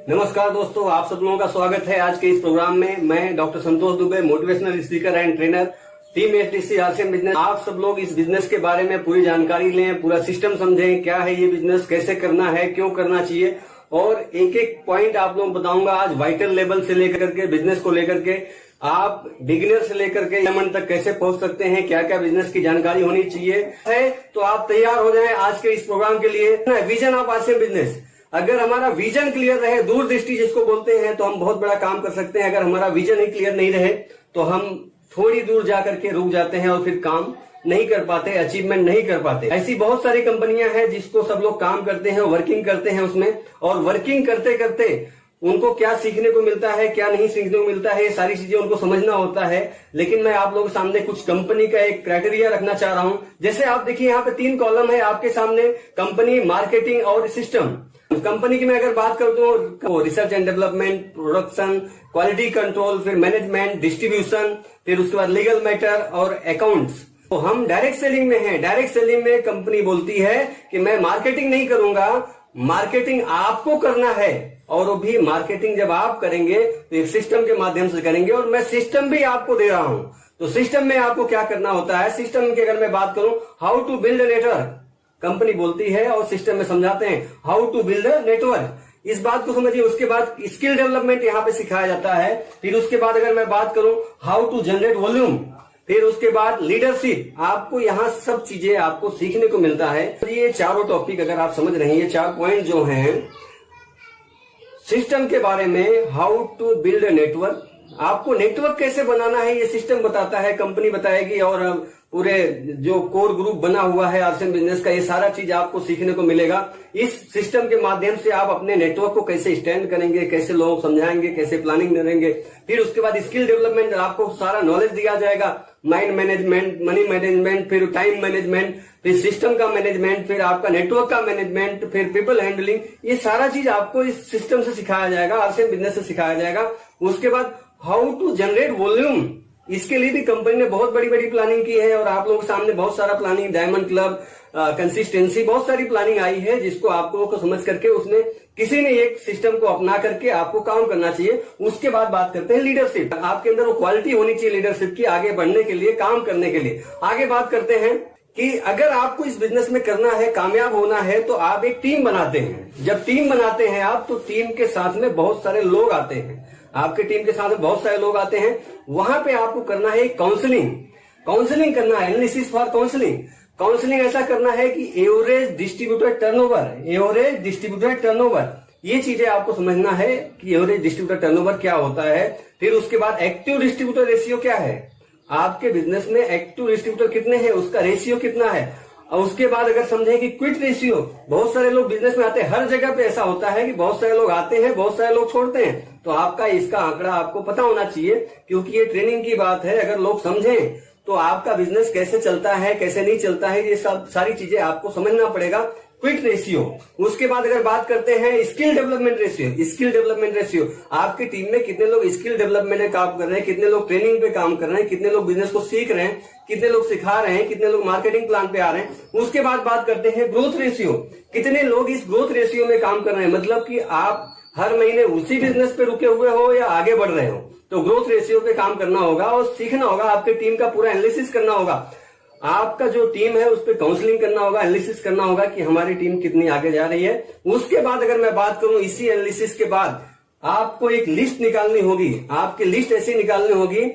नमस्कार दोस्तों, आप सब लोगों का स्वागत है आज के इस प्रोग्राम में। मैं doctor Santosh Dubey, motivational speaker and trainer, team HTC RCM business. आप सब लोग इस बिजनेस के बारे में पूरी जानकारी लें, पूरा सिस्टम समझें, क्या है ये बिजनेस, कैसे करना है, क्यों करना चाहिए, और एक एक पॉइंट आप लोगों को बताऊंगा आज। वाइटल लेवल से लेकर के बिजनेस को लेकर के आप बिगिनर से लेकर के डायमंड तक कैसे पहुंच सकते हैं, क्या क्या बिजनेस की जानकारी होनी चाहिए है। तो आप तैयार हो जाएं आज के इस प्रोग्राम के लिए। Vision of RCM business. अगर हमारा विजन क्लियर रहे, दूरदृष्टि जिसको बोलते हैं, तो हम बहुत बड़ा काम कर सकते हैं। अगर हमारा विजन ही क्लियर नहीं रहे तो हम थोड़ी दूर जाकर के रुक जाते हैं और फिर काम नहीं कर पाते, अचीवमेंट नहीं कर पाते। ऐसी बहुत सारी कंपनियां हैं जिसको सब लोग काम करते हैं, वर्किंग करते हैं उसमें, और वर्किंग करते करते उनको क्या सीखने को मिलता है, क्या नहीं सीखने को मिलता है, ये सारी चीजें उनको समझना होता है। लेकिन मैं आप लोगों के सामने कुछ कंपनी का एक क्राइटेरिया रखना चाह रहा हूं। जैसे आप देखिए यहाँ पे 3 कॉलम है आपके सामने, कंपनी, मार्केटिंग और सिस्टम। कंपनी की मैं अगर बात करूं तो research and development, production, quality control, फिर मैनेजमेंट, डिस्ट्रीब्यूशन, फिर उसके बाद लीगल मैटर और अकाउंट्स। तो हम डायरेक्ट सेलिंग में हैं। डायरेक्ट सेलिंग में कंपनी बोलती है कि मैं मार्केटिंग नहीं करूंगा, मार्केटिंग आपको करना है, और वो भी मार्केटिंग जब आप करेंगे तो एक सिस्टम के माध्यम से करेंगे, और मैं सिस्टम भी आपको दे रहा हूं। तो सिस्टम में आपको क्या करना होता है, सिस्टम की अगर मैं बात करूं, how to build a network company बोलती है, और सिस्टम में समझाते हैं how to build a network. इस बात को समझिए। उसके बाद स्किल डेवलपमेंट यहाँ पे सिखाया जाता है। फिर उसके बाद अगर मैं बात करूं, हाउ टू जनरेट वॉल्यूम, फिर उसके बाद लीडरशिप। आपको यहाँ सब चीजें आपको सीखने को मिलता है। ये चारों टॉपिक अगर आप समझ रहे हैं, ये 4 पॉइंट जो हैं सिस्टम के बारे में, how to build a network, आपको नेटवर्क कैसे बनाना है ये सिस्टम बताता है, कंपनी बताएगी, और पूरे जो कोर ग्रुप बना हुआ है आरसीएम बिजनेस का, ये सारा चीज आपको सीखने को मिलेगा। इस सिस्टम के माध्यम से आप अपने नेटवर्क को कैसे स्टैंड करेंगे, कैसे लोगों को समझाएंगे, कैसे प्लानिंग करेंगे। फिर उसके बाद स्किल डेवलपमेंट, आपको सारा नॉलेज दिया जाएगा, माइंड मैनेजमेंट, मनी मैनेजमेंट, फिर टाइम मैनेजमेंट, फिर सिस्टम का मैनेजमेंट, फिर आपका नेटवर्क का मैनेजमेंट, फिर पीपल हैंडलिंग। ये सारा चीज आपको इस सिस्टम से सिखाया जाएगा, आरसीएम बिजनेस से सिखाया जाएगा। उसके बाद हाउ टू जनरेट वॉल्यूम, इसके लिए भी कंपनी ने बहुत बड़ी बड़ी प्लानिंग की है, और आप लोगों के सामने बहुत सारा प्लानिंग, डायमंड क्लब, कंसिस्टेंसी, बहुत सारी प्लानिंग आई है, जिसको आप लोगों को समझ करके उसने किसी ने एक सिस्टम को अपना करके आपको काम करना चाहिए। उसके बाद बात करते हैं लीडरशिप। आपके अंदर वो क्वालिटी होनी चाहिए लीडरशिप की, आगे बढ़ने के लिए, काम करने के लिए। आगे बात करते हैं कि अगर आपको इस बिजनेस में करना है, कामयाब होना है, तो आप एक टीम बनाते हैं। जब टीम बनाते हैं आप, तो टीम के साथ में बहुत सारे लोग आते हैं, आपके टीम के साथ में बहुत सारे लोग आते हैं। वहां पे आपको करना है काउंसलिंग करना है, एनालिसिस फॉर काउंसलिंग ऐसा करना है कि एवरेज डिस्ट्रीब्यूटर टर्नओवर, ये चीजें आपको समझना है कि एवरेज डिस्ट्रीब्यूटर टर्नओवर क्या होता है। फिर उसके बाद एक्टिव डिस्ट्रीब्यूटर रेशियो क्या है, आपके बिजनेस में एक्टिव डिस्ट्रीब्यूटर कितने हैं, उसका रेशियो कितना है। और उसके बाद अगर समझें कि क्विट रेशियो, बहुत सारे लोग बिजनेस में आते हैं, हर जगह पे ऐसा होता है कि बहुत सारे लोग आते हैं, बहुत सारे लोग छोड़ते हैं। तो आपका इसका आंकड़ा आपको पता होना चाहिए, क्योंकि ये ट्रेनिंग की बात है। अगर लोग समझें तो आपका बिजनेस कैसे चलता है, कैसे नहीं चलता है, ये सब सारी चीजें आपको समझना पड़ेगा। Quit ratio. उसके बाद अगर बात करते हैं स्किल डेवलपमेंट रेशियो, आपकी टीम में कितने लोग स्किल डेवलपमेंट में काम कर रहे हैं, कितने लोग ट्रेनिंग पे काम कर रहे हैं, कितने लोग बिजनेस को सीख रहे हैं, कितने लोग सिखा रहे हैं, कितने लोग मार्केटिंग प्लान पे आ रहे हैं। उसके बाद बात करते हैं ग्रोथ रेशियो, कितने लोग इस ग्रोथ रेशियो में काम कर रहे हैं, मतलब कि आप हर महीने उसी बिजनेस पे रुके हुए हो या आगे बढ़ रहे हो। तो ग्रोथ रेशियो पे काम करना होगा और सीखना होगा, आपके टीम का पूरा एनालिसिस करना होगा। आपका जो टीम है उस पर काउंसलिंग करना होगा, एनालिसिस करना होगा कि हमारी टीम कितनी आगे जा रही है। उसके बाद अगर मैं बात करूं, इसी एनालिसिस के बाद आपको एक लिस्ट निकालनी होगी। आपकी लिस्ट ऐसी निकालनी होगी,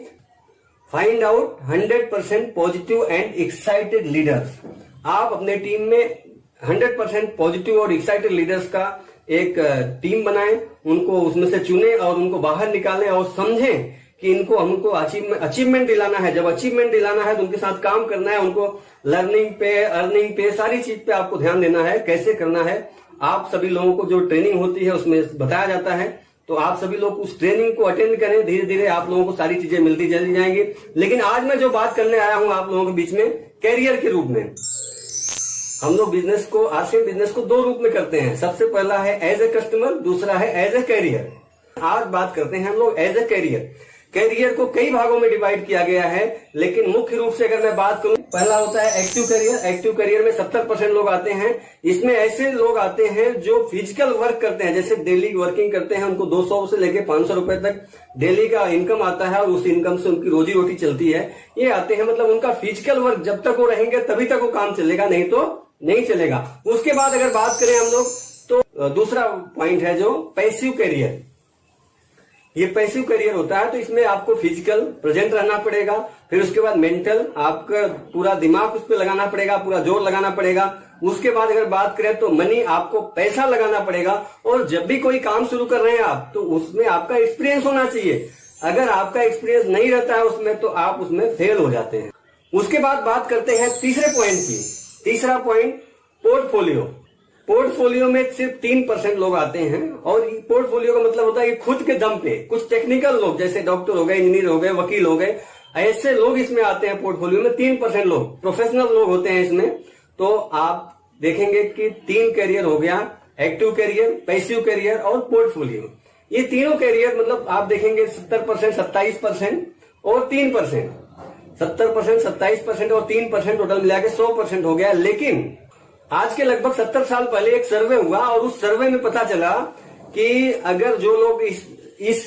find out 100% positive and excited leaders. आप अपने टीम में 100% पॉजिटिव और एक्साइटेड लीडर्स का एक टीम बनाएं, उनको उसमें से चुने और उनको बाहर निकालें, और समझें कि इनको हमको अचीवमेंट दिलाना है। जब अचीवमेंट दिलाना है तो उनके साथ काम करना है, उनको लर्निंग पे, अर्निंग पे, सारी चीज पे आपको ध्यान देना है। कैसे करना है, आप सभी लोगों को जो ट्रेनिंग होती है उसमें बताया जाता है, तो आप सभी लोग उस ट्रेनिंग को अटेंड करें। धीरे धीरे आप लोगों को सारी चीजें मिलती चली जाएंगी। लेकिन आज मैं जो बात करने आया हूं आप लोगों के बीच में, कैरियर के रूप में। हम लोग बिजनेस को, आरसीएम बिजनेस को 2 रूप में करते हैं। सबसे पहला है एज ए कस्टमर, दूसरा है एज ए कैरियर। आज बात करते हैं हम लोग एज ए कैरियर। कैरियर को कई भागों में डिवाइड किया गया है, लेकिन मुख्य रूप से अगर मैं बात करूं, पहला होता है एक्टिव करियर। एक्टिव करियर में 70% लोग आते हैं। इसमें ऐसे लोग आते हैं जो फिजिकल वर्क करते हैं, जैसे डेली वर्किंग करते हैं, उनको 200 से लेके 500 रुपए तक डेली का इनकम आता है और उस इनकम से उनकी रोजी रोटी चलती है। ये आते हैं, मतलब उनका फिजिकल वर्क जब तक वो रहेंगे तभी तक वो काम चलेगा, नहीं तो नहीं चलेगा। उसके बाद अगर बात करें हम लोग, तो दूसरा पॉइंट है जो पैसिव करियर। ये पैसिव करियर होता है, तो इसमें आपको फिजिकल प्रेजेंट रहना पड़ेगा, फिर उसके बाद मेंटल, आपका पूरा दिमाग उस पर लगाना पड़ेगा, पूरा जोर लगाना पड़ेगा। उसके बाद अगर बात करें तो मनी, आपको पैसा लगाना पड़ेगा, और जब भी कोई काम शुरू कर रहे हैं आप, तो उसमें आपका एक्सपीरियंस होना चाहिए। अगर आपका एक्सपीरियंस नहीं रहता है उसमें, तो आप उसमें फेल हो जाते हैं। उसके बाद बात करते हैं तीसरे पॉइंट की। तीसरा पॉइंट पोर्टफोलियो। पोर्टफोलियो में सिर्फ 3% लोग आते हैं, और पोर्टफोलियो का मतलब होता है कि खुद के दम पे कुछ टेक्निकल लोग, जैसे डॉक्टर हो गए, इंजीनियर हो गए, वकील हो गए, ऐसे लोग इसमें आते हैं। पोर्टफोलियो में 3% लोग प्रोफेशनल लोग होते हैं इसमें। तो आप देखेंगे कि 3 कैरियर हो गया, एक्टिव कैरियर, पैसिव कैरियर और पोर्टफोलियो। ये तीनों कैरियर मतलब आप देखेंगे 70%, 27% और 3%। 70%, 27% और 3% टोटल मिला के 100% हो गया। लेकिन आज के लगभग 70 साल पहले एक सर्वे हुआ, और उस सर्वे में पता चला कि अगर जो लोग इस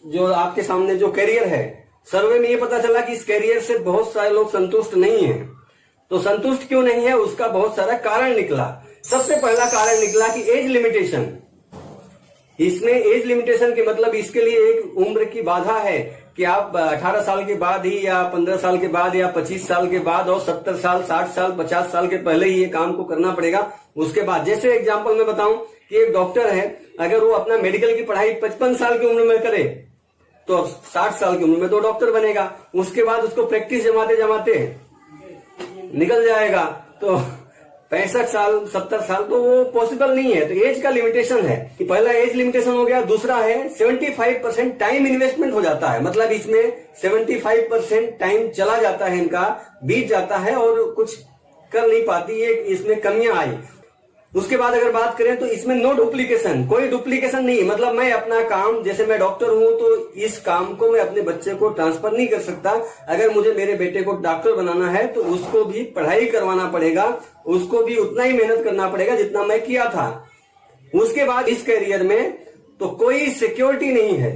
जो आपके सामने जो कैरियर है, सर्वे में ये पता चला कि इस कैरियर से बहुत सारे लोग संतुष्ट नहीं हैं। तो संतुष्ट क्यों नहीं है, उसका बहुत सारा कारण निकला। सबसे पहला कारण निकला कि एज लिमिटेशन। इसमें एज लिमिटेशन के मतलब इसके लिए एक उम्र की बाधा है कि आप 18 साल के बाद ही, या 15 साल के बाद, या 25 साल के बाद, और 70 साल, 60 साल, 50 साल के पहले ही ये काम को करना पड़ेगा। उसके बाद, जैसे एग्जांपल मैं बताऊं कि एक डॉक्टर है, अगर वो अपना मेडिकल की पढ़ाई 55 साल की उम्र में करे, तो 60 साल की उम्र में तो डॉक्टर बनेगा। उसके बाद उसको प्रैक्टिस जमाते जमाते निकल जाएगा, तो 65 साल, 70 साल, तो वो पॉसिबल नहीं है। तो एज का लिमिटेशन है कि पहला एज लिमिटेशन हो गया। दूसरा है 75% टाइम इन्वेस्टमेंट हो जाता है, मतलब इसमें 75% टाइम चला जाता है, इनका बीत जाता है और कुछ कर नहीं पाती, ये इसमें कमियां आई। उसके बाद अगर बात करें तो इसमें नो डुप्लीकेशन, कोई डुप्लीकेशन नहीं, मतलब मैं अपना काम, जैसे मैं डॉक्टर हूं तो इस काम को मैं अपने बच्चे को ट्रांसफर नहीं कर सकता। अगर मुझे मेरे बेटे को डॉक्टर बनाना है तो उसको भी पढ़ाई करवाना पड़ेगा, उसको भी उतना ही मेहनत करना पड़ेगा जितना मैं किया था। उसके बाद इस करियर में तो कोई सिक्योरिटी नहीं है,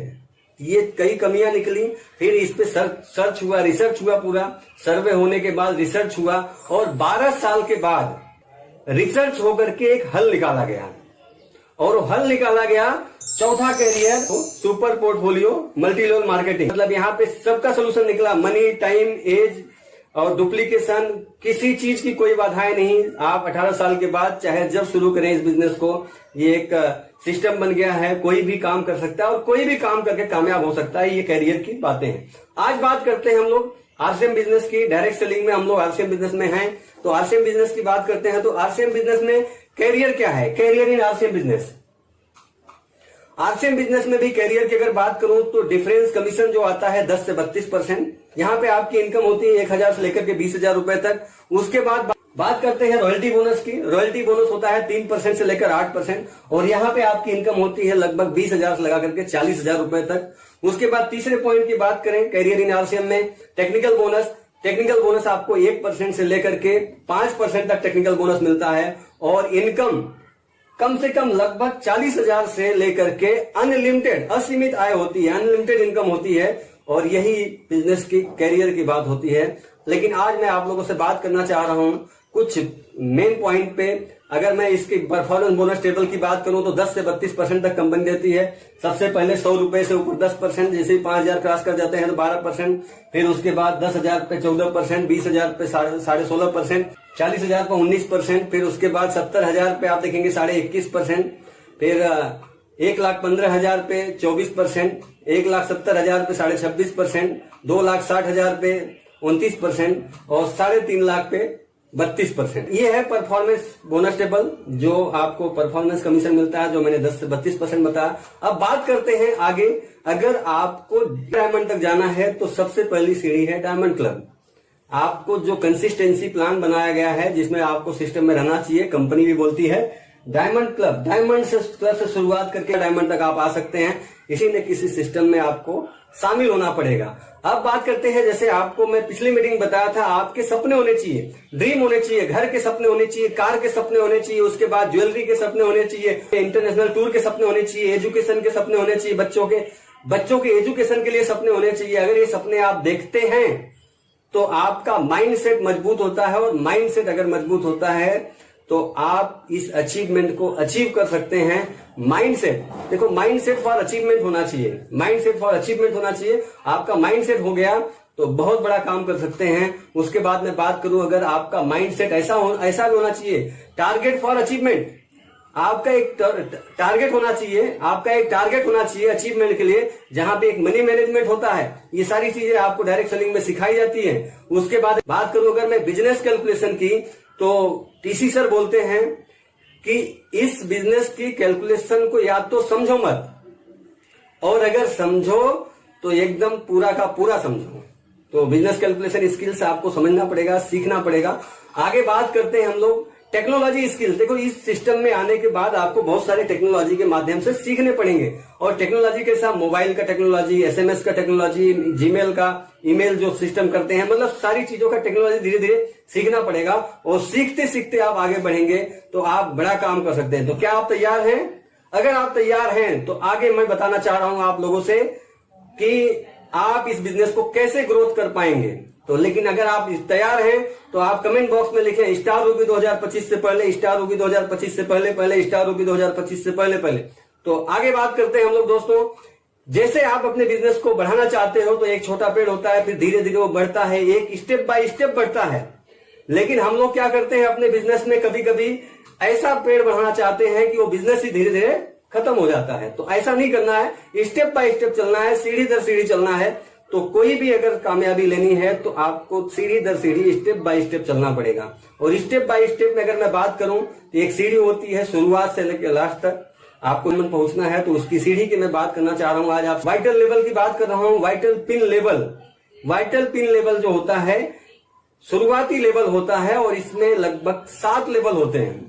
ये कई कमियां निकली। फिर इस पे सर्च हुआ, रिसर्च हुआ, पूरा सर्वे होने के बाद रिसर्च हुआ, और 12 साल के बाद रिसर्च होकर के एक हल निकाला गया, और हल निकाला गया चौथा career, super portfolio multi level marketing. मतलब यहाँ पे सबका सोल्यूशन निकला, मनी, टाइम, एज और डुप्लीकेशन, किसी चीज की कोई बाधाएं नहीं। आप 18 साल के बाद चाहे जब शुरू करें इस बिजनेस को, ये एक सिस्टम बन गया है, कोई भी काम कर सकता है और कोई भी काम करके कामयाब हो सकता है। ये कैरियर की बातें हैं। आज बात करते हैं हम लोग आरसीएम बिजनेस की। डायरेक्ट सेलिंग में हम लोग आरसीएम बिजनेस में हैं, तो आरसीएम बिजनेस की बात करते हैं। तो आरसीएम बिजनेस में कैरियर क्या है, career in RCM business. RCM business में भी कैरियर की अगर बात करूं तो डिफरेंस कमीशन जो आता है 10 से 32%। यहाँ पे आपकी इनकम होती है 1,000 से लेकर के 20,000 रुपए तक। उसके बाद बात करते हैं रॉयल्टी बोनस की। रॉयल्टी बोनस होता है 3% से लेकर 8%, और यहाँ पे आपकी इनकम होती है लगभग 20,000 से लगा करके 40,000 रुपए तक। उसके बाद तीसरे पॉइंट की बात करें कैरियर इन आरसीएम में, टेक्निकल बोनस। टेक्निकल बोनस आपको 1% से लेकर के 5% तक टेक्निकल बोनस मिलता है, और इनकम कम से कम लगभग 40,000 से लेकर के अनलिमिटेड, असीमित आय होती है, अनलिमिटेड इनकम होती है। और यही बिजनेस की कैरियर की बात होती है। लेकिन आज मैं आप लोगों से बात करना चाह रहा हूं कुछ मेन पॉइंट पे। अगर मैं इसकी परफॉर्मेंस बोनस टेबल की बात करूं तो 10 से 32% तक कंपनी देती है। सबसे पहले 100 रुपए से ऊपर 10%, जैसे 5,000 क्रॉस कर जाते हैं तो 12%, फिर उसके बाद 10,000 पे 14%, 20,000 पे 16.5%, 40,000 पे 19%, फिर उसके बाद 70,000 पे आप देखेंगे 21.5%, फिर 1,15,000 पे 24%, 1,70,000 पे 26.5%, 2,60,000 पे 29%, और 3.5 लाख पे 32%। ये है परफॉर्मेंस बोनस टेबल, जो आपको परफॉर्मेंस कमीशन मिलता है, जो मैंने 10 से 32% बताया। अब बात करते हैं आगे। अगर आपको डायमंड तक जाना है तो सबसे पहली सीढ़ी है डायमंड क्लब। आपको जो कंसिस्टेंसी प्लान बनाया गया है, जिसमें आपको सिस्टम में रहना चाहिए, कंपनी भी बोलती है डायमंड क्लब, डायमंड से क्लब से शुरुआत करके डायमंड तक आप आ सकते हैं। किसी न किसी सिस्टम में आपको शामिल होना पड़ेगा। अब बात करते हैं, जैसे आपको मैं पिछली मीटिंग बताया था, आपके सपने होने चाहिए, ड्रीम होने चाहिए, घर के सपने होने चाहिए, कार के सपने होने चाहिए, उसके बाद ज्वेलरी के सपने होने चाहिए, इंटरनेशनल टूर के सपने होने चाहिए, एजुकेशन के सपने होने चाहिए, बच्चों के एजुकेशन के लिए सपने होने चाहिए। अगर ये सपने आप देखते हैं तो आपका माइंडसेट मजबूत होता है, और माइंडसेट अगर मजबूत होता है तो आप इस अचीवमेंट को अचीव कर सकते हैं। माइंडसेट, देखो माइंडसेट फॉर अचीवमेंट होना चाहिए, माइंडसेट फॉर अचीवमेंट होना चाहिए। आपका माइंडसेट हो गया तो बहुत बड़ा काम कर सकते हैं। उसके बाद मैं बात करूं, अगर आपका माइंडसेट ऐसा भी होना चाहिए, टारगेट फॉर अचीवमेंट, आपका एक टारगेट होना चाहिए, आपका एक टारगेट होना चाहिए अचीवमेंट के लिए, जहां पे एक मनी मैनेजमेंट होता है। ये सारी चीजें आपको डायरेक्ट सेलिंग में सिखाई जाती है। उसके बाद बात करूं अगर मैं बिजनेस कैलकुलेशन की, तो टीसी सर बोलते हैं कि इस बिजनेस की कैलकुलेशन को या तो समझो मत, और अगर समझो तो एकदम पूरा का पूरा समझो। तो बिजनेस कैलकुलेशन स्किल्स आपको समझना पड़ेगा, सीखना पड़ेगा। आगे बात करते हैं हम लोग टेक्नोलॉजी स्किल्स। देखो इस सिस्टम में आने के बाद आपको बहुत सारे टेक्नोलॉजी के माध्यम से सीखने पड़ेंगे, और टेक्नोलॉजी के साथ मोबाइल का टेक्नोलॉजी, एसएमएस का टेक्नोलॉजी, जीमेल का ईमेल जो सिस्टम करते हैं, मतलब सारी चीजों का टेक्नोलॉजी धीरे धीरे सीखना पड़ेगा, और सीखते सीखते आप आगे बढ़ेंगे तो आप बड़ा काम कर सकते हैं। तो क्या आप तैयार हैं? अगर आप तैयार हैं तो आगे मैं बताना चाह रहा हूं आप लोगों से कि आप इस बिजनेस को कैसे ग्रोथ कर पाएंगे। तो लेकिन अगर आप तैयार हैं तो आप कमेंट बॉक्स में लिखें स्टार रूबी 2025 से पहले, स्टार रूबी 2025 से पहले, स्टार रूबी 2025 से पहले। तो आगे बात करते हैं हम लोग दोस्तों। जैसे आप अपने बिजनेस को बढ़ाना चाहते हो तो एक छोटा पेड़ होता है, फिर धीरे धीरे वो बढ़ता है, एक स्टेप बाय स्टेप बढ़ता है। लेकिन हम लोग क्या करते हैं अपने बिजनेस में, कभी कभी ऐसा पेड़ बढ़ाना चाहते हैं कि वो बिजनेस ही धीरे धीरे खत्म हो जाता है। तो ऐसा नहीं करना है, स्टेप बाय स्टेप चलना है, सीढ़ी दर सीढ़ी चलना है। तो कोई भी अगर कामयाबी लेनी है तो आपको सीढ़ी दर सीढ़ी, स्टेप बाय स्टेप चलना पड़ेगा। और स्टेप बाय स्टेप में अगर मैं बात करूं तो एक सीढ़ी होती है शुरुआत से लेकर लास्ट तक आपको पहुंचना है, तो उसकी सीढ़ी की मैं बात करना चाह रहा हूं। आज आप वाइटल लेवल की बात कर रहा हूं, vital pin level. Vital pin level जो होता है शुरुआती लेवल होता है, और इसमें लगभग 7 लेवल होते हैं।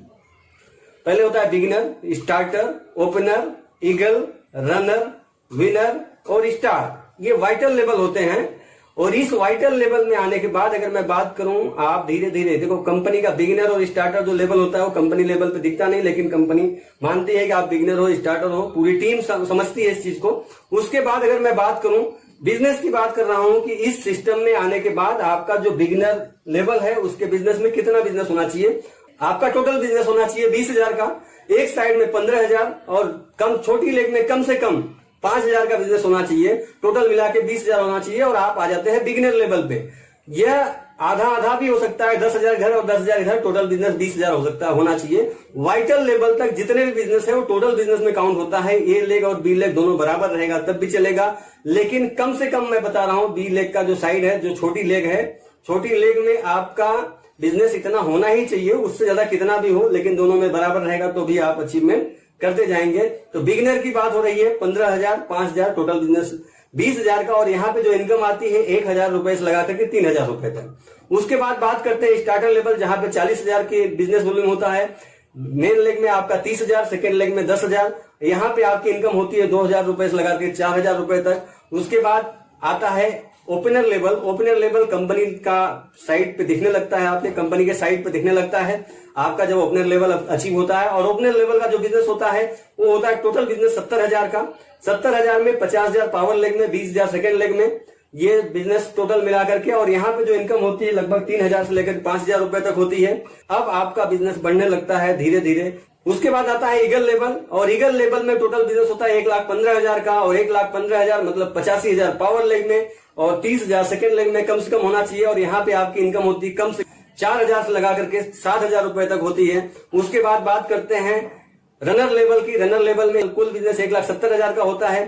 पहले होता है beginner, starter, opener, eagle, runner, winner और स्टार। ये वाइटल लेवल होते हैं। और इस वाइटल लेवल में आने के बाद अगर मैं बात करूं, आप धीरे धीरे देखो, कंपनी का बिगिनर और स्टार्टर जो लेवल होता है वो कंपनी लेवल पे दिखता नहीं, लेकिन कंपनी मानती है कि आप बिगिनर हो, स्टार्टर हो, पूरी टीम समझती है इस चीज को। उसके बाद अगर मैं बात करूं बिजनेस की, बात कर रहा हूं कि इस सिस्टम में आने के बाद आपका जो बिगिनर लेवल है उसके बिजनेस में कितना बिजनेस होना चाहिए। आपका टोटल बिजनेस होना चाहिए 20,000 का, एक साइड में 15,000 और कम छोटी लेग में कम से कम 5,000 का बिजनेस होना चाहिए। टोटल मिला के 20,000 होना चाहिए, और आप आ जाते हैं बिगिनर लेवल पे। यह आधा आधा भी हो सकता है, 10,000 इधर और 10,000 इधर, टोटल बिजनेस 20,000 हो सकता है, होना चाहिए। वाइटल लेवल तक जितने भी बिजनेस है वो टोटल बिजनेस में काउंट होता है। ए लेग और बी लेग दोनों बराबर रहेगा तब भी चलेगा, लेकिन कम से कम मैं बता रहा हूं बी लेग का जो साइड है, जो छोटी लेग है, छोटी लेग में आपका बिजनेस इतना होना ही चाहिए, उससे ज्यादा कितना भी हो, लेकिन दोनों में बराबर रहेगा तो भी आप अचीवमेंट करते जाएंगे। तो बिगिनर की बात हो रही है 15,000, 5,000, टोटल बिजनेस 20,000 का, और यहाँ पे जो इनकम आती है 1,000 रुपए से लगा करके 3,000 रुपए तक। उसके बाद बात करते हैं स्टार्टर लेवल, जहां पे 40,000 के बिजनेस वॉल्यूम होता है। मेन लेग में आपका 30,000, सेकेंड लेग में 10,000। यहाँ पे आपकी इनकम होती है 2,000 रुपए से लगा के 4,000 रुपए तक। उसके बाद आता है opener level. Opener level company का साइट पे दिखने लगता है, आपके कंपनी के साइट पे दिखने लगता है आपका जब ओपनर लेवल अचीव होता है। और ओपनर लेवल का जो बिजनेस होता है वो होता है टोटल बिजनेस 70,000 का। 70,000 में 50,000 पावर लेग में, 20,000 सेकेंड लेग में, ये बिजनेस टोटल मिला करके, और यहाँ पे जो इनकम होती है लगभग 3,000 से लेकर 5,000 रुपए तक होती है। अब आपका बिजनेस बढ़ने लगता है धीरे धीरे। उसके बाद आता है ईगल लेवल, और ईगल लेवल में टोटल बिजनेस होता है 1,15,000 का, और 1,15,000 मतलब 85,000 पावर लेग में और 30,000 सेकेंड लेग में कम से कम होना चाहिए। और यहाँ पे आपकी इनकम होती है कम से 4,000 से लगा करके 7,000 रुपए तक होती है। उसके बाद बात करते हैं रनर लेवल की। रनर लेवल में कुल बिजनेस 1,70,000 का होता है।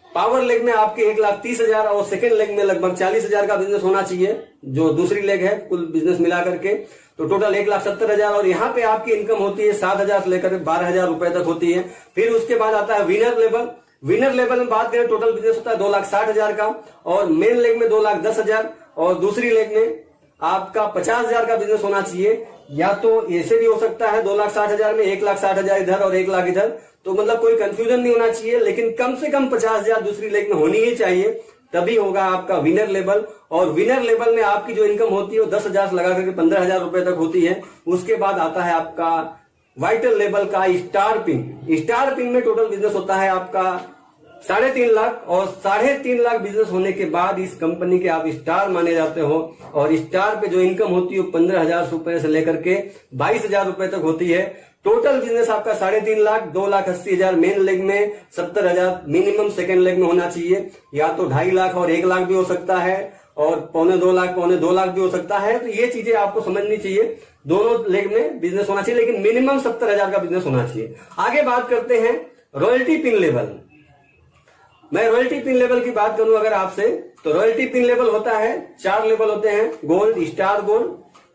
पावर लेग में आपके 1,30,000 और सेकेंड लेग में लगभग 40,000 का बिजनेस होना चाहिए, जो दूसरी लेग है कुल बिजनेस मिला करके, तो टोटल 1,70,000। और यहाँ पे आपकी इनकम होती है 7,000 से लेकर 12,000 रुपए तक होती है। फिर उसके बाद आता है विनर लेवल। विनर लेवल में बात करें टोटल बिजनेस होता है 2,60,000 का, और मेन लेग में 2,10,000 और दूसरी लेग में आपका 50,000 का बिजनेस होना चाहिए। या तो ऐसे भी हो सकता है 2,60,000 में 1,60,000 इधर और 1 लाख इधर, तो मतलब कोई कंफ्यूजन नहीं होना चाहिए, लेकिन कम से कम 50,000 दूसरी लेग में होनी ही चाहिए, तभी होगा आपका विनर लेवल। और विनर लेवल में आपकी जो इनकम होती है वो 10,000 से लगा करके 15,000 रुपए तक होती है। उसके बाद आता है आपका वाइटल लेवल का स्टार पिन। स्टार पिन में टोटल बिजनेस होता है आपका 3.5 लाख, और 3.5 लाख बिजनेस होने के बाद इस कंपनी के आप स्टार माने जाते हो। और स्टार पे जो इनकम होती है 15,000 रुपए से लेकर के 22,000 रुपए तक होती है। टोटल बिजनेस आपका 3.5 लाख, 2,80,000 मेन लेग में, 70,000 मिनिमम सेकेंड लेग में होना चाहिए, या तो 2.5 लाख और 1 लाख भी हो सकता है, और 1.25 लाख 2.25 लाख भी हो सकता है। तो ये चीजें आपको समझनी चाहिए, दोनों लेग में बिजनेस होना चाहिए, लेकिन मिनिमम 70,000 का बिजनेस होना चाहिए। आगे बात करते हैं रॉयल्टी पिन लेवल। मैं रॉयल्टी पिन लेवल की बात करूं अगर आपसे, तो रॉयल्टी पिन लेवल होता है, 4 लेवल होते हैं, gold, star gold,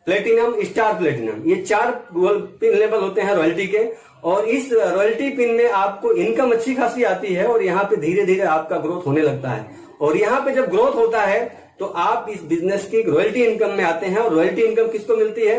platinum, star platinum. ये 4 गोल्ड पिन लेवल होते हैं रॉयल्टी के। और इस रॉयल्टी पिन में आपको इनकम अच्छी खासी आती है, और यहाँ पे धीरे धीरे आपका ग्रोथ होने लगता है। और यहाँ पे जब ग्रोथ होता है तो आप इस बिजनेस की रॉयल्टी इनकम में आते हैं। और रॉयल्टी इनकम किसको मिलती है?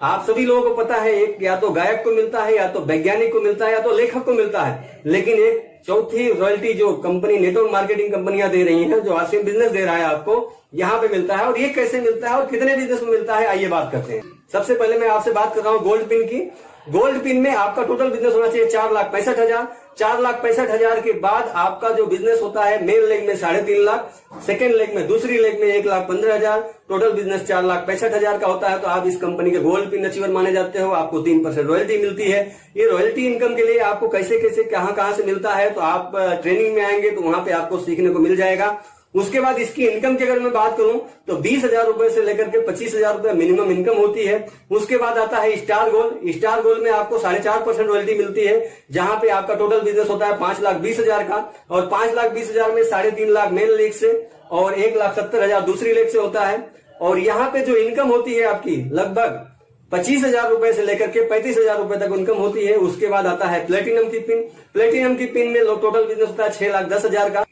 आप सभी लोगों को पता है, एक या तो गायक को मिलता है, या तो वैज्ञानिक को मिलता है, या तो लेखक को मिलता है, लेकिन एक चौथी रॉयल्टी जो कंपनी नेटवर्क मार्केटिंग कंपनियां दे रही हैं, जो आसिम बिजनेस दे रहा है आपको, यहाँ पे मिलता है। और ये कैसे मिलता है और कितने बिजनेस में मिलता है, आइए बात करते हैं। सबसे पहले मैं आपसे बात कर रहा हूँ गोल्ड पिन की। गोल्ड पिन में आपका टोटल बिजनेस होना चाहिए 4,65,000। 4,65,000 के बाद आपका जो बिजनेस होता है मेन लेग में 3.5 लाख, सेकेंड लेग में, दूसरी लेग में 1,15,000, टोटल बिजनेस 4,65,000 का होता है। तो आप इस कंपनी के गोल्ड पिन अचीवर माने जाते हो। आपको 3% रॉयल्टी मिलती है। ये रॉयल्टी इनकम के लिए आपको कैसे कैसे कहां से मिलता है, तो आप ट्रेनिंग में आएंगे तो वहां पे आपको सीखने को मिल जाएगा। उसके बाद इसकी इनकम की अगर मैं बात करूं तो 20,000 रुपए से लेकर के 25,000 रुपए मिनिमम इनकम होती है। उसके बाद आता है स्टार गोल्ड। स्टार गोल्ड में आपको 4.5% रॉयल्टी मिलती है, जहां पे आपका टोटल बिजनेस होता है 5,20,000 का। और 5,20,000 में 3.5 लाख मेन लेग से और 1,70,000 दूसरी लेग से होता है। और यहाँ पे जो इनकम होती है आपकी लगभग 25,000 रुपए से लेकर के 35,000 रुपए तक इनकम होती है। उसके बाद आता है प्लेटिनम की पिन। प्लेटिनम की पिन में टोटल बिजनेस होता है 6,10,000 का।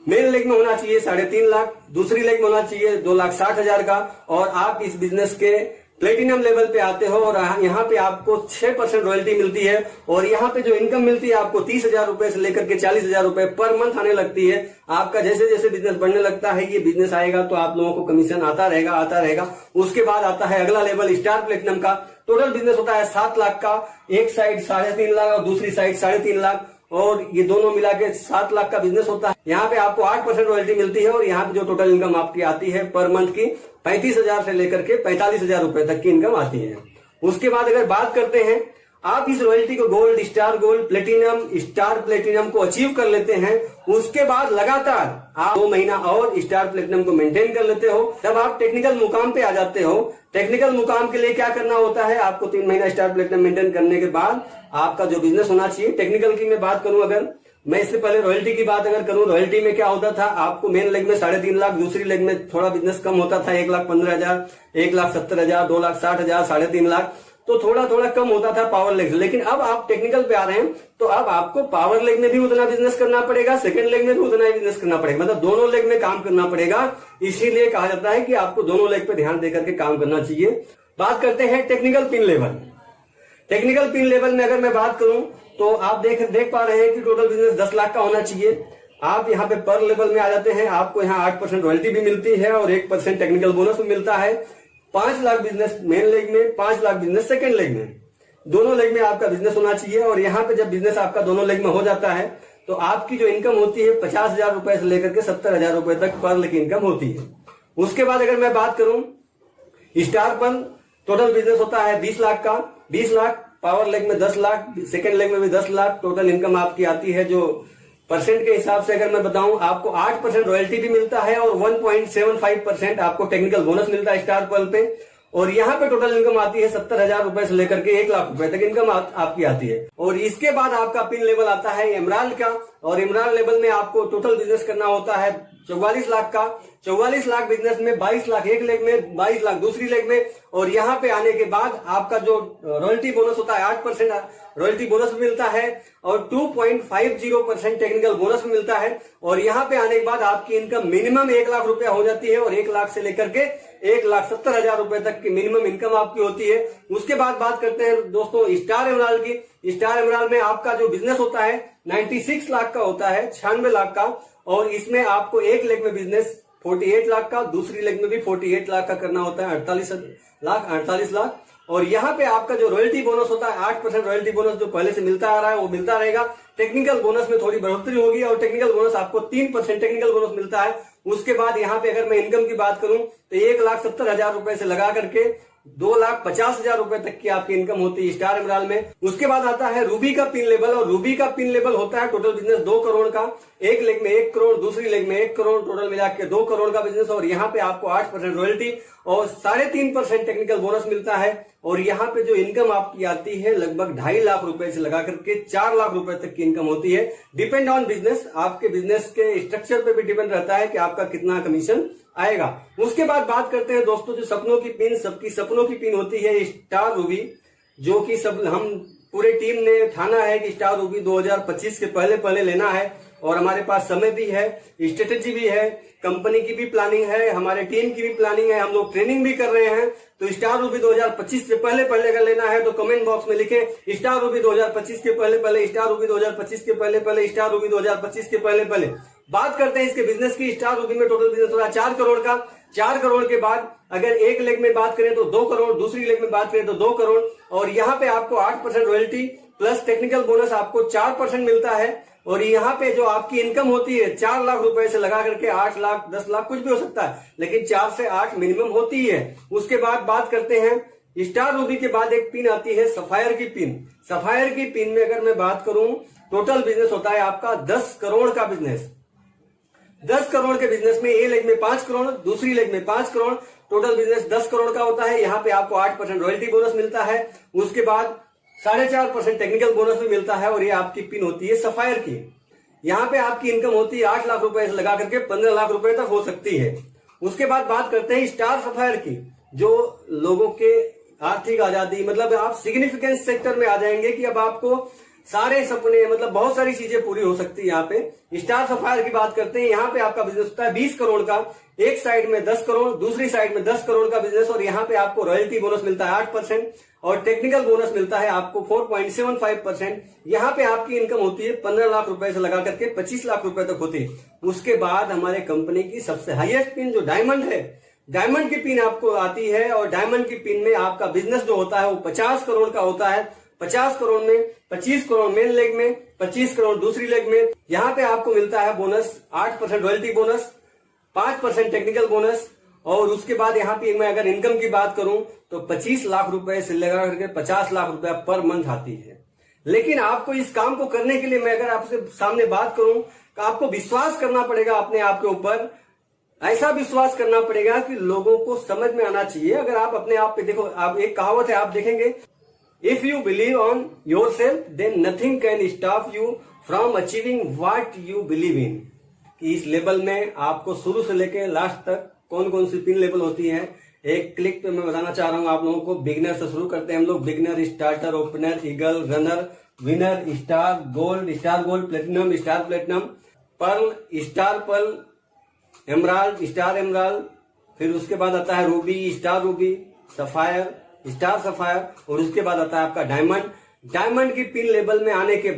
मेन लेग में होना चाहिए 3.5 लाख, दूसरी लेग में होना चाहिए 2,60,000 का। और आप इस बिजनेस के प्लेटिनम लेवल पे आते हो, और यहाँ पे आपको 6% रॉयल्टी मिलती है। और यहाँ पे जो इनकम मिलती है आपको 30,000 रुपए से लेकर के 40,000 रुपए पर मंथ आने लगती है। आपका जैसे जैसे बिजनेस बढ़ने लगता है, ये बिजनेस आएगा तो आप लोगों को कमीशन आता रहेगा। उसके बाद आता है अगला लेवल स्टार प्लेटिनम का। टोटल बिजनेस होता है 7 लाख का, एक साइड 3.5 लाख और दूसरी साइड 3.5 लाख, और ये दोनों मिला के 7 लाख का बिजनेस होता है। यहाँ पे आपको 8% रॉयल्टी मिलती है। और यहाँ पे जो टोटल इनकम आपकी आती है पर मंथ की 35,000 से लेकर के 45,000 रुपए तक की इनकम आती है। उसके बाद अगर बात करते हैं, आप इस रॉयल्टी को gold, star gold, platinum, star platinum को अचीव कर लेते हैं, उसके बाद लगातार आप 2 महीना और स्टार प्लेटिनम को मेंटेन कर लेते हो, तब आप टेक्निकल मुकाम पे आ जाते हो। टेक्निकल मुकाम के लिए क्या करना होता है, आपको 3 महीना स्टार प्लेटिनम मेंटेन करने के बाद आपका जो बिजनेस होना चाहिए, टेक्निकल की मैं बात करूं, अगर मैं इससे पहले रॉयल्टी की बात अगर करूं, रॉयल्टी में क्या होता था, आपको मेन लेग में 3.5 लाख, दूसरी लेग में थोड़ा बिजनेस कम होता था, 1,15,000, 1,70,000, 2,60,000, 3.5 लाख, तो थोड़ा थोड़ा कम होता था पावर लेग से। लेकिन अब आप टेक्निकल पे आ रहे हैं, तो अब आपको पावर लेग में भी उतना बिजनेस करना पड़ेगा, सेकंड लेग में भी उतना ही बिजनेस करना पड़ेगा, मतलब दोनों लेग में काम करना पड़ेगा। इसीलिए कहा जाता है कि आपको दोनों लेग पे ध्यान देकर के काम करना चाहिए। बात करते हैं technical pin level. Technical pin level में अगर मैं बात करूं तो आप देख पा रहे हैं कि टोटल बिजनेस 10 लाख का होना चाहिए। आप यहाँ पे पर लेवल में आ जाते हैं, आपको यहाँ 8% रॉयल्टी भी मिलती है और 1% टेक्निकल बोनस भी मिलता है। 5 लाख बिजनेस मेन लेग में, 5 लाख बिजनेस सेकेंड लेग में, दोनों लेग में आपका बिजनेस होना चाहिए। और यहाँ पे जब बिजनेस आपका दोनों लेग में हो जाता है तो आपकी जो इनकम होती है 50,000 रुपए से लेकर के 70,000 रुपए तक पर लेग इनकम होती है। उसके बाद अगर मैं बात करूं स्टार पन, टोटल बिजनेस होता है 20 लाख का, 20 लाख, पावर लेग में 10 लाख, सेकेंड लेग में भी 10 लाख, टोटल इनकम आपकी आती है। जो परसेंट के हिसाब से अगर मैं बताऊं, आपको 8% रॉयल्टी भी मिलता है और 1.75% आपको टेक्निकल बोनस मिलता है स्टार पल पे। और यहाँ पे टोटल इनकम आती है 70,000 रुपए से लेकर के 1 लाख रुपए तक इनकम आपकी आती है। और इसके बाद आपका पिन लेवल आता है एमराल्ड का। और इमरान लेवल में आपको टोटल बिजनेस करना होता है 44 लाख का। 44 लाख बिजनेस में 22 लाख एक लेग में, 22 लाख दूसरी लेग में, और यहाँ पे आने के बाद आपका जो रॉयल्टी बोनस होता है 8% रॉयल्टी बोनस भी मिलता है और 2.50% टेक्निकल बोनस भी मिलता है। और यहाँ पे आने के बाद आपकी इनकम मिनिमम 1 लाख रुपया हो जाती है और 1 लाख से लेकर के 1,70,000 रुपए तक की मिनिमम इनकम आपकी होती है। उसके बाद बात करते हैं दोस्तों स्टार एमराल की। स्टार एमराल में आपका जो बिजनेस होता है 96 लाख का होता है, 96 लाख का, और इसमें आपको एक लेग में बिजनेस 48 लाख का, दूसरी लेग में भी 48 लाख का करना होता है, 48 लाख। और यहाँ पे आपका जो रॉयल्टी बोनस होता है 8% रॉयल्टी बोनस जो पहले से मिलता आ रहा है वो मिलता रहेगा। टेक्निकल बोनस में थोड़ी बढ़ोतरी होगी और टेक्निकल बोनस आपको 3% टेक्निकल बोनस मिलता है। उसके बाद यहाँ पे अगर मैं इनकम की बात करूं तो 1,70,000 रुपए से लगा करके 2,50,000 रुपए तक की आपकी इनकम होती है स्टार एमराल में। उसके बाद आता है रूबी का पिन लेवल, और रूबी का पिन लेवल होता है टोटल बिजनेस 2 करोड़ का, एक लेग में 1 करोड़, दूसरी लेग में 1 करोड़, टोटल मिला के 2 करोड़ का बिजनेस। और यहाँ पे आपको 8% रॉयल्टी और 3.5% टेक्निकल बोनस मिलता है। और यहाँ पे जो इनकम आपकी आती है लगभग 2.5 लाख रुपए से लगा करके 4 लाख रुपए तक की इनकम होती है। डिपेंड ऑन बिजनेस, आपके बिजनेस के स्ट्रक्चर पे भी डिपेंड रहता है कि आपका कितना कमीशन आएगा। उसके बाद बात करते हैं दोस्तों जो सपनों की पिन, सबकी सपनों की पिन होती है स्टार रूबी, जो कि सब हम पूरे टीम ने ठाना है कि स्टार रूबी 2025 के पहले लेना है। और हमारे पास समय भी है, स्ट्रेटेजी भी है, कंपनी की भी प्लानिंग है, हमारे टीम की भी प्लानिंग है, हम लोग ट्रेनिंग भी कर रहे हैं। तो स्टार रूबी 2025 से पहले अगर लेना है तो कमेंट बॉक्स में लिखें स्टार रूबी 2025 के पहले, स्टार रूबी 2025 के पहले, स्टार रूबी 2025 के पहले। बात करते हैं इसके बिजनेस की। स्टार रूबी में टोटल बिजनेस हो रहा है 4 करोड़ का। 4 करोड़ के बाद अगर एक लेग में बात करें तो 2 करोड़, दूसरी लेग में बात करें तो 2 करोड़, और यहाँ पे आपको 8% रॉयल्टी प्लस टेक्निकल बोनस आपको 4% मिलता है। और यहाँ पे जो आपकी इनकम होती है 4 लाख रुपए से लगा करके 8 लाख 10 लाख कुछ भी हो सकता है, लेकिन 4 से 8 मिनिमम होती है। उसके बाद बात करते हैं स्टार रूबी के बाद एक पिन आती है सफायर की पिन। सफायर की पिन में अगर मैं बात करूं टोटल बिजनेस होता है आपका 10 करोड़ का बिजनेस। 10 करोड़ के बिजनेस में ए लेग में 5 करोड़, दूसरी लेग में 5 करोड़, टोटल बिजनेस 10 करोड़ का होता है। यहाँ पे आपको 8% रॉयल्टी बोनस मिलता है। उसके बाद 4.5% टेक्निकल बोनस भी मिलता है। और ये आपकी पिन होती है सफायर की। यहाँ पे आपकी इनकम होती है 8 लाख रुपए से लगा करके 15 लाख रुपए तक हो सकती है। उसके बाद बात करते हैं स्टार सफायर की, जो लोगों के आर्थिक आजादी, मतलब आप सिग्निफिकेंस सेक्टर में आ जाएंगे कि अब आपको सारे सपने, मतलब बहुत सारी चीजें पूरी हो सकती है। यहाँ पे स्टार सफायर की बात करते हैं, यहाँ पे आपका बिजनेस होता है 20 करोड़ का, एक साइड में 10 करोड़, दूसरी साइड में 10 करोड़ का बिजनेस। और यहाँ पे आपको रॉयल्टी बोनस मिलता है 8% और टेक्निकल बोनस मिलता है आपको 4.75%। यहाँ पे आपकी इनकम होती है 15 लाख रुपए से लगा करके 25 लाख रुपए तक होती है। उसके बाद हमारे कंपनी की सबसे हाईएस्ट पिन जो डायमंड है, डायमंड की पिन आपको आती है। और डायमंड की पिन में आपका बिजनेस जो होता है वो 50 करोड़ का होता है। 50 करोड़ में 25 करोड़ मेन लेग में, 25 करोड़ दूसरी लेग में। यहाँ पे आपको मिलता है bonus 8% royalty bonus, 5% technical bonus. और उसके बाद यहाँ पे मैं अगर इनकम की बात करूं तो 25 लाख रुपए से लगा करके 50 लाख रुपया पर मंथ आती है। लेकिन आपको इस काम को करने के लिए मैं अगर आपसे सामने बात करूं तो आपको विश्वास करना पड़ेगा अपने आप के ऊपर। ऐसा विश्वास करना पड़ेगा कि लोगों को समझ में आना चाहिए। अगर आप अपने आप पे देखो, आप एक कहावत है, आप देखेंगे, if you believe on your self then nothing can stop you from achieving what you believe in. कि इस लेवल में आपको शुरू से लेकर लास्ट तक कौन कौन सी पिन लेवल होती है, एक क्लिक पे मैं बताना चाह रहा हूं आप लोगों को। बिगनर से शुरू करते हैं हम लोग। Beginner, starter, opener, eagle, runner, winner, star gold, platinum, star platinum, pearl, star pearl, emerald, star emerald. फिर उसके बाद आता है ruby, star ruby, sapphire, star sapphire. और उसके बाद आता है आपका डायमंड। डायमंड की पिन लेवल में आने के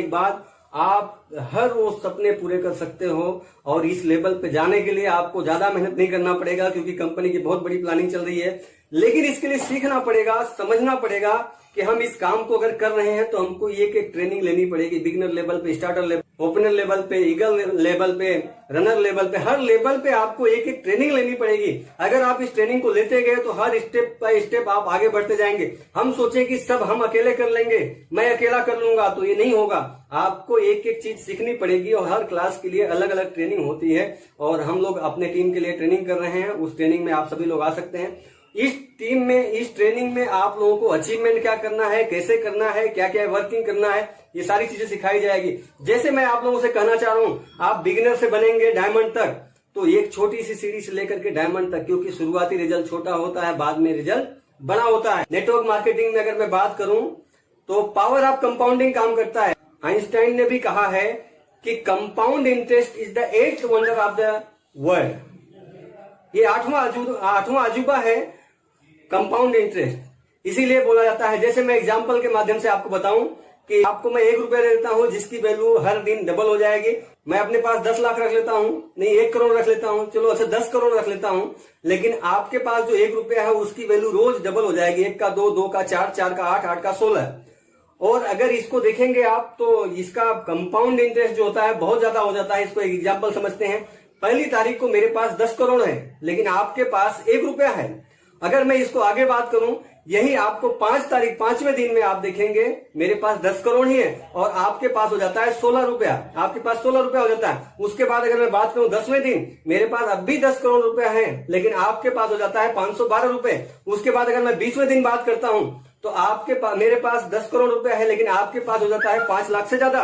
बाद आप हर रोज सपने पूरे कर सकते हो। और इस लेवल पे जाने के लिए आपको ज्यादा मेहनत नहीं करना पड़ेगा, क्योंकि कंपनी की बहुत बड़ी प्लानिंग चल रही है। लेकिन इसके लिए सीखना पड़ेगा, समझना पड़ेगा कि हम इस काम को अगर कर रहे हैं तो हमको एक ट्रेनिंग लेनी पड़ेगी। बिगिनर लेवल पे, स्टार्टर लेवल, ओपनर लेवल पे, ईगल लेवल पे, रनर लेवल पे, हर लेवल पे आपको एक ट्रेनिंग लेनी पड़ेगी। अगर आप इस ट्रेनिंग को लेते गए तो हर स्टेप बाय स्टेप आप आगे बढ़ते जाएंगे। हम सोचें कि सब हम अकेले कर लेंगे, मैं अकेला कर लूंगा, तो ये नहीं होगा। आपको एक एक चीज सीखनी पड़ेगी और हर क्लास के लिए अलग अलग ट्रेनिंग होती है। और हम लोग अपने टीम के लिए ट्रेनिंग कर रहे हैं, उस ट्रेनिंग में आप सभी लोग आ सकते हैं। इस टीम में, इस ट्रेनिंग में आप लोगों को अचीवमेंट क्या करना है, कैसे करना है, क्या क्या वर्किंग करना है, ये सारी चीजें सिखाई जाएगी। जैसे मैं आप लोगों से कहना चाह रहा हूं, आप बिगिनर से बनेंगे डायमंड तक, तो एक छोटी सी सीढ़ी से लेकर के डायमंड तक, क्योंकि शुरुआती रिजल्ट छोटा होता है, बाद में रिजल्ट बड़ा होता है। नेटवर्क मार्केटिंग में अगर मैं बात करूं तो पावर ऑफ कंपाउंडिंग काम करता है। आइंस्टाइन ने भी कहा है कि compound interest is the 8th wonder of the world. ये आठवां अजूबा है कंपाउंड इंटरेस्ट। इसीलिए बोला जाता है, जैसे मैं एग्जांपल के माध्यम से आपको बताऊं कि आपको मैं 1 रुपया दे देता हूं जिसकी वैल्यू हर दिन डबल हो जाएगी। मैं अपने पास 10 लाख रख लेता हूं, नहीं 1 करोड़ रख लेता हूं, चलो अच्छा 10 करोड़ रख लेता हूं, लेकिन आपके पास जो 1 रुपया है उसकी वैल्यू रोज डबल हो जाएगी। 1 का 2, 2 का 4, 4 का 8, 8 का 16। और अगर इसको देखेंगे आप तो इसका कंपाउंड इंटरेस्ट जो होता है बहुत ज्यादा हो जाता है। इसको एक एग्जाम्पल समझते हैं। पहली तारीख को मेरे पास 10 करोड़ है, लेकिन आपके पास 1 रुपया है। अगर मैं इसको आगे बात करूं, यही आपको 5 तारीख 5वें दिन में आप देखेंगे मेरे पास 10 करोड़ ही है और आपके पास हो जाता है 16 रुपया। आपके पास 16 रुपया हो जाता है। उसके बाद अगर मैं बात करूं 10वें दिन, मेरे पास अब भी 10 करोड़ रुपया है, लेकिन आपके पास हो जाता है 512 रुपए। उसके बाद अगर मैं 20वें दिन बात करता हूं तो आपके पास, मेरे पास 10 करोड़ रुपया है, लेकिन आपके पास हो जाता है 5 लाख से ज्यादा।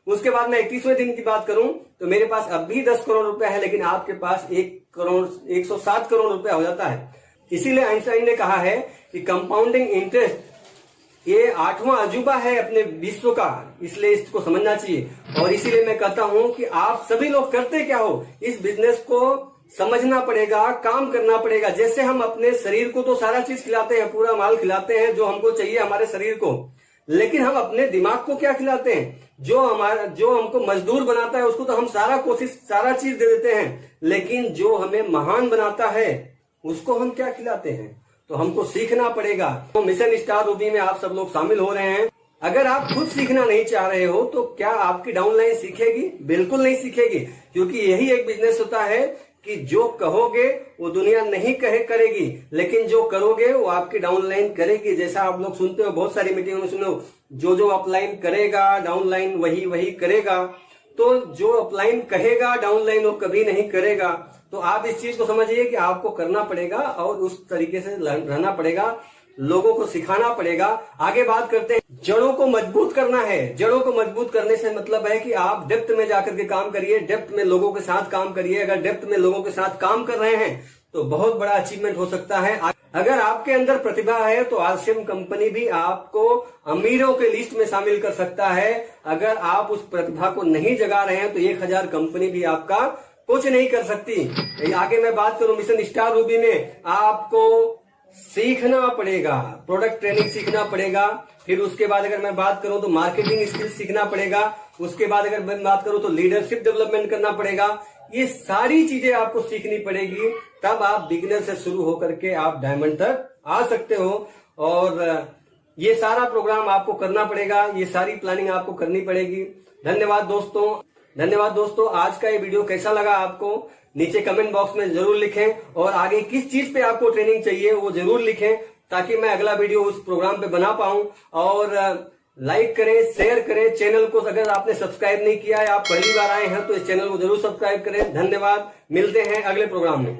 उसके बाद मैं 21वें दिन की बात करूं तो मेरे पास अब भी 10 करोड़ रुपया है, लेकिन आपके पास 107 करोड़ रुपया हो जाता है। इसीलिए आइंस्टाइन ने कहा है कि कंपाउंडिंग इंटरेस्ट ये 8वां अजूबा है अपने विश्व का, इसलिए इसको समझना चाहिए। और इसीलिए मैं कहता हूं कि आप सभी लोग करते क्या हो, इस बिजनेस को समझना पड़ेगा, काम करना पड़ेगा। जैसे हम अपने शरीर को तो सारा चीज खिलाते हैं, पूरा माल खिलाते हैं जो हमको चाहिए हमारे शरीर को, लेकिन हम अपने दिमाग को क्या खिलाते हैं? जो हमको मजदूर बनाता है उसको तो हम सारा चीज दे देते हैं, लेकिन जो हमें महान बनाता है उसको हम क्या खिलाते हैं? तो हमको सीखना पड़ेगा। तो मिशन स्टार रूबी में आप सब लोग शामिल हो रहे हैं। अगर आप खुद सीखना नहीं चाह रहे हो तो क्या आपकी डाउनलाइन सीखेगी? बिल्कुल नहीं सीखेगी, क्योंकि यही एक बिजनेस होता है कि जो कहोगे वो दुनिया नहीं करेगी, लेकिन जो करोगे वो आपकी डाउनलाइन करेगी। जैसा आप लोग सुनते हो, बहुत सारी मीटिंगों में सुनो, जो अपलाइन करेगा डाउनलाइन वही करेगा। तो जो अपलाइन कहेगा डाउनलाइन वो कभी नहीं करेगा। तो आप इस चीज को समझिए कि आपको करना पड़ेगा और उस तरीके से रहना पड़ेगा, लोगों को सिखाना पड़ेगा। आगे बात करते हैं, जड़ों को मजबूत करना है। जड़ों को मजबूत करने से मतलब है कि आप डेप्थ में जाकर के काम करिए, डेप्थ में लोगों के साथ काम करिए। अगर डेप्थ में लोगों के साथ काम कर रहे हैं तो बहुत बड़ा अचीवमेंट हो सकता है। अगर आपके अंदर प्रतिभा है तो आरसीएम कंपनी भी आपको अमीरों के लिस्ट में शामिल कर सकता है। अगर आप उस प्रतिभा को नहीं जगा रहे हैं तो 1000 कंपनी भी आपका कुछ नहीं कर सकती। आगे मैं बात करूं, मिशन स्टार रूबी में आपको सीखना पड़ेगा, प्रोडक्ट ट्रेनिंग सीखना पड़ेगा। फिर उसके बाद अगर मैं बात करूं तो मार्केटिंग स्किल्स सीखना पड़ेगा। उसके बाद अगर मैं बात करूं तो लीडरशिप डेवलपमेंट करना पड़ेगा। ये सारी चीजें आपको सीखनी पड़ेगी, तब आप बिगिनर से शुरू होकर के आप डायमंड तक आ सकते हो। और ये सारा प्रोग्राम आपको करना पड़ेगा, ये सारी प्लानिंग आपको करनी पड़ेगी। धन्यवाद दोस्तों। आज का ये वीडियो कैसा लगा आपको नीचे कमेंट बॉक्स में जरूर लिखें, और आगे किस चीज पे आपको ट्रेनिंग चाहिए वो जरूर लिखें, ताकि मैं अगला वीडियो उस प्रोग्राम पे बना पाऊं। और लाइक करें, शेयर करें। चैनल को अगर आपने सब्सक्राइब नहीं किया है, आप पहली बार आए हैं तो इस चैनल को जरूर सब्सक्राइब करें। धन्यवाद, मिलते हैं अगले प्रोग्राम में।